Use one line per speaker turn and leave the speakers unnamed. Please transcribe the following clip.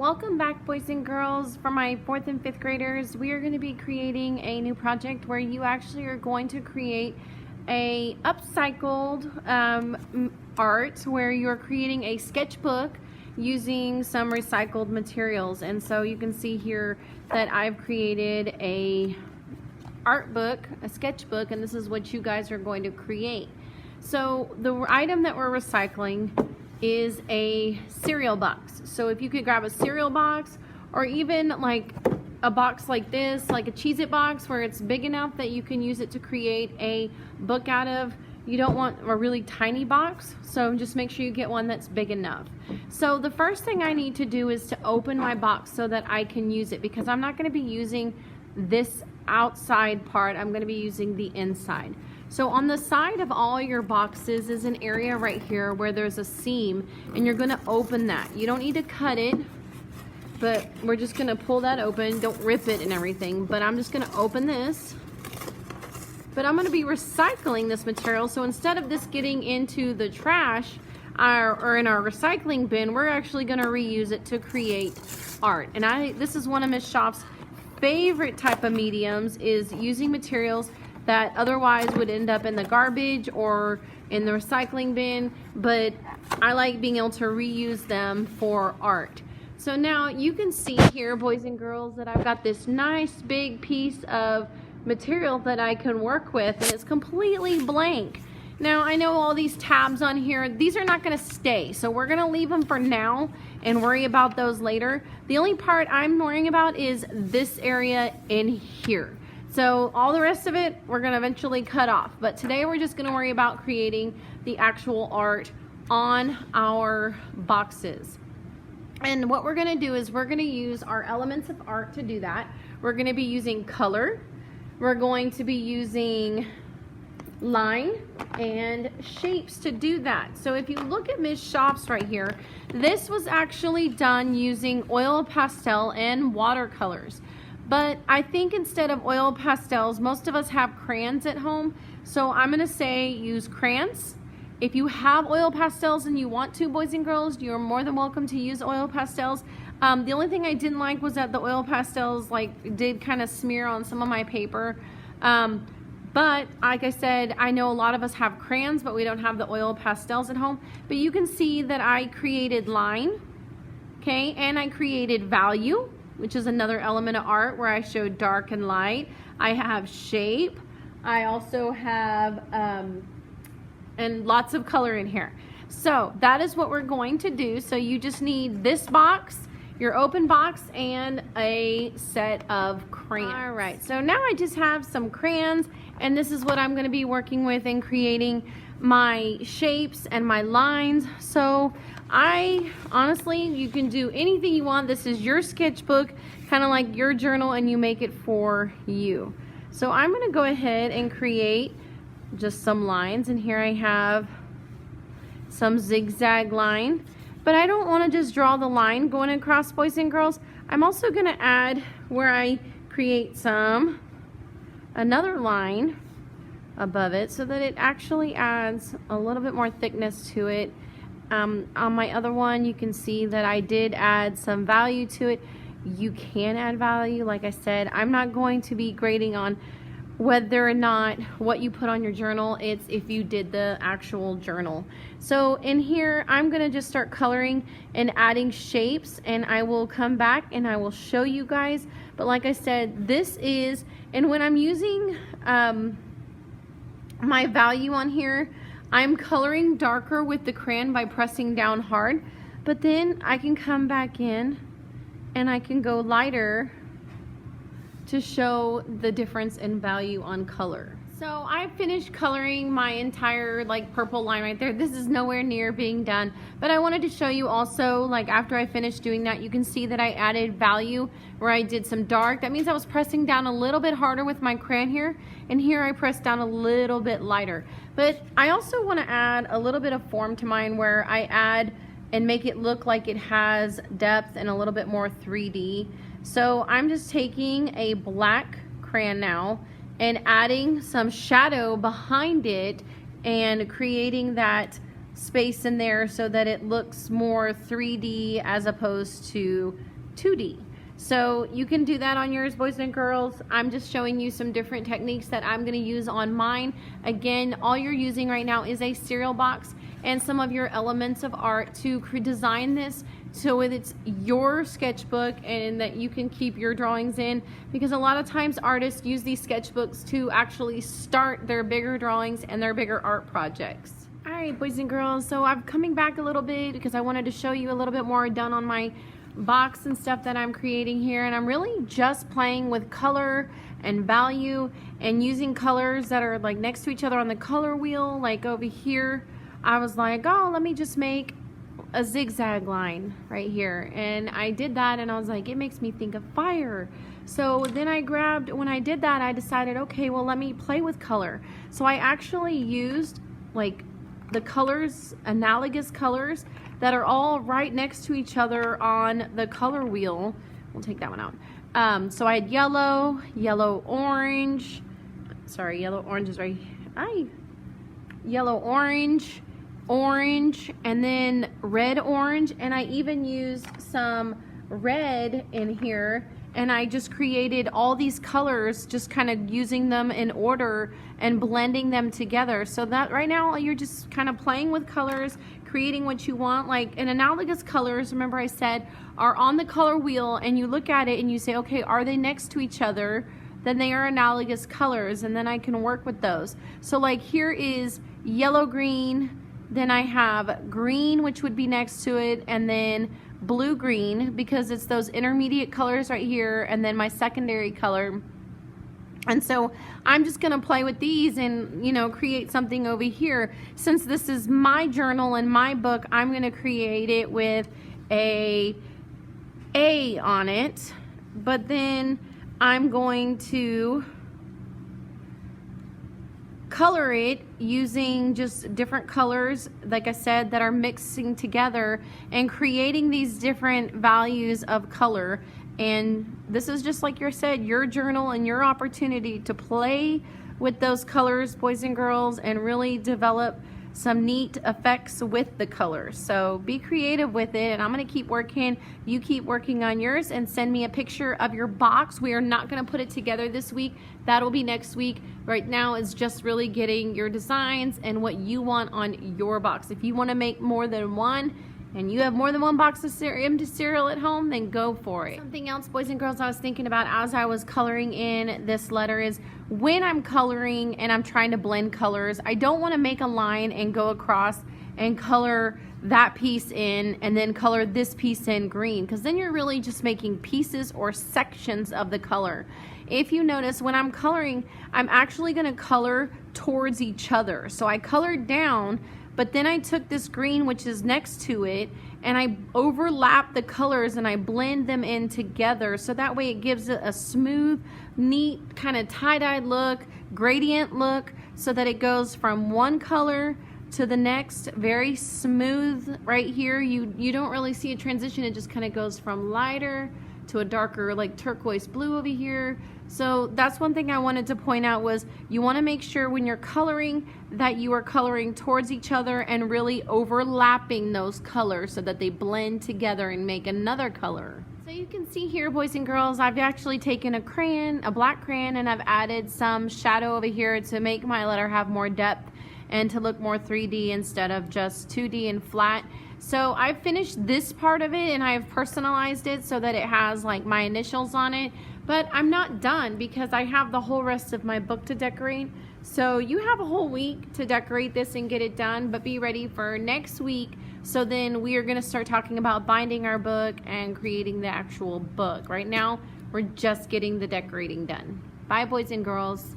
Welcome back, boys and girls. For my 4th and 5th graders, we are going to be creating a new project where you actually are going to create a upcycled art where you're creating a sketchbook using some recycled materials. And so you can see here that I've created a art book, a sketchbook, and this is what you guys are going to create. So the item that we're recycling is a cereal box. So if you could grab a cereal box, or even like a box like this, like a Cheez-It box where it's big enough that you can use it to create a book out of. You don't want a really tiny box, so just make sure you get one that's big enough. So the first thing I need to do is to open my box so that I can use it, because I'm not going to be using this outside part, I'm going to be using the inside. So on the side of all your boxes is an area right here where there's a seam, and you're going to open that. You don't need to cut it, but we're just going to pull that open. Don't rip it and everything, but I'm just going to open this. But I'm going to be recycling this material, so instead of this getting into the trash or in our recycling bin, we're actually going to reuse it to create art. And this is one of Miss Shop's favorite type of mediums, is using materials that otherwise would end up in the garbage or in the recycling bin, but I like being able to reuse them for art. So now you can see here, boys and girls, that I've got this nice big piece of material that I can work with, and it's completely blank. Now I know all these tabs on here, these are not going to stay, so we're going to leave them for now and worry about those later. The only part I'm worrying about is this area in here. So all the rest of it we're going to eventually cut off, but today we're just going to worry about creating the actual art on our boxes. And what we're going to do is we're going to use our elements of art to do that. We're going to be using color, we're going to be using line and shapes to do that. So if you look at Miss Shop's right here, this was actually done using oil pastel and watercolors. But I think instead of oil pastels, most of us have crayons at home. So I'm going to say use crayons. If you have oil pastels and you want to, boys and girls, you're more than welcome to use oil pastels. The only thing I didn't like was that the oil pastels did kind of smear on some of my paper. But like I said, I know a lot of us have crayons, but we don't have the oil pastels at home. But you can see that I created line, okay, and I created value, which is another element of art where I showed dark and light. I have shape. I also have, and lots of color in here. So that is what we're going to do. So you just need this box, your open box, and a set of crayons. All right, so now I just have some crayons, and this is what I'm going to be working with in creating my shapes and my lines. So honestly, you can do anything you want. This is your sketchbook, kind of like your journal, and you make it for you. So I'm going to go ahead and create just some lines, and here I have some zigzag line. But I don't want to just draw the line going across, boys and girls. I'm also going to add where I create another line above it so that it actually adds a little bit more thickness to it. On my other one, you can see that I did add some value to it. You can add value. Like I said, I'm not going to be grading on whether or not what you put on your journal. It's if you did the actual journal. So in here, I'm going to just start coloring and adding shapes, and I will come back and I will show you guys. But like I said, this is, and when I'm using my value on here, I'm coloring darker with the crayon by pressing down hard, but then I can come back in and I can go lighter to show the difference in value on color. So I finished coloring my entire purple line right there. This is nowhere near being done, but I wanted to show you also, after I finished doing that, you can see that I added value where I did some dark. That means I was pressing down a little bit harder with my crayon here, and here I pressed down a little bit lighter. But I also want to add a little bit of form to mine where I add and make it look like it has depth and a little bit more 3D. So I'm just taking a black crayon now and adding some shadow behind it and creating that space in there so that it looks more 3D as opposed to 2D. So you can do that on yours, boys and girls. I'm just showing you some different techniques that I'm going to use on mine. Again, all you're using right now is a cereal box and some of your elements of art to design this so it's your sketchbook and that you can keep your drawings in, because a lot of times artists use these sketchbooks to actually start their bigger drawings and their bigger art projects. Alright, boys and girls, so I'm coming back a little bit because I wanted to show you a little bit more done on my box and stuff that I'm creating here, and I'm really just playing with color and value and using colors that are like next to each other on the color wheel. Like over here I was like, oh, let me just make a zigzag line right here, and I did that and I was like, it makes me think of fire. So then when I did that, I decided, okay, well, let me play with color. So I actually used like the colors, analogous colors that are all right next to each other on the color wheel. We'll take that one out. So I had yellow, orange. Sorry, yellow, orange is right. Yellow, orange, and then red, orange. And I even used some red in here. And I just created all these colors, just kind of using them in order and blending them together. So that right now you're just kind of playing with colors, creating what you want. Like an analogous colors, remember I said, are on the color wheel, and you look at it and you say, okay, are they next to each other? Then they are analogous colors, and then I can work with those. So like here is yellow, green, then I have green, which would be next to it, and then blue, green, because it's those intermediate colors right here, and then my secondary color. And so I'm just gonna play with these and, you know, create something over here. Since this is my journal and my book, I'm gonna create it with a on it, but then I'm going to color it using just different colors, like I said, that are mixing together and creating these different values of color. And this is just like you said, your journal and your opportunity to play with those colors, boys and girls, and really develop some neat effects with the colors. So be creative with it, and I'm gonna keep working. You keep working on yours and send me a picture of your box. We are not gonna put it together this week. That'll be next week. Right now is just really getting your designs and what you want on your box. If you wanna make more than one, and you have more than one box of empty cereal at home, then go for it. Something else, boys and girls, I was thinking about as I was coloring in this letter is when I'm coloring and I'm trying to blend colors, I don't want to make a line and go across and color that piece in and then color this piece in green, because then you're really just making pieces or sections of the color. If you notice, when I'm coloring, I'm actually going to color towards each other. So I colored down, but then I took this green, which is next to it, and I overlap the colors and I blend them in together. So that way it gives it a smooth, neat, kind of tie-dyed look, gradient look, so that it goes from one color to the next, very smooth. Right here, you don't really see a transition. It just kind of goes from lighter to a darker, like turquoise blue over here. So that's one thing I wanted to point out, was you want to make sure when you're coloring that you are coloring towards each other and really overlapping those colors so that they blend together and make another color. So you can see here, boys and girls, I've actually taken a black crayon, and I've added some shadow over here to make my letter have more depth and to look more 3D instead of just 2D and flat. So I've finished this part of it and I've personalized it so that it has like my initials on it, but I'm not done because I have the whole rest of my book to decorate. So you have a whole week to decorate this and get it done, but be ready for next week. So then we are going to start talking about binding our book and creating the actual book. Right now, we're just getting the decorating done. Bye, boys and girls.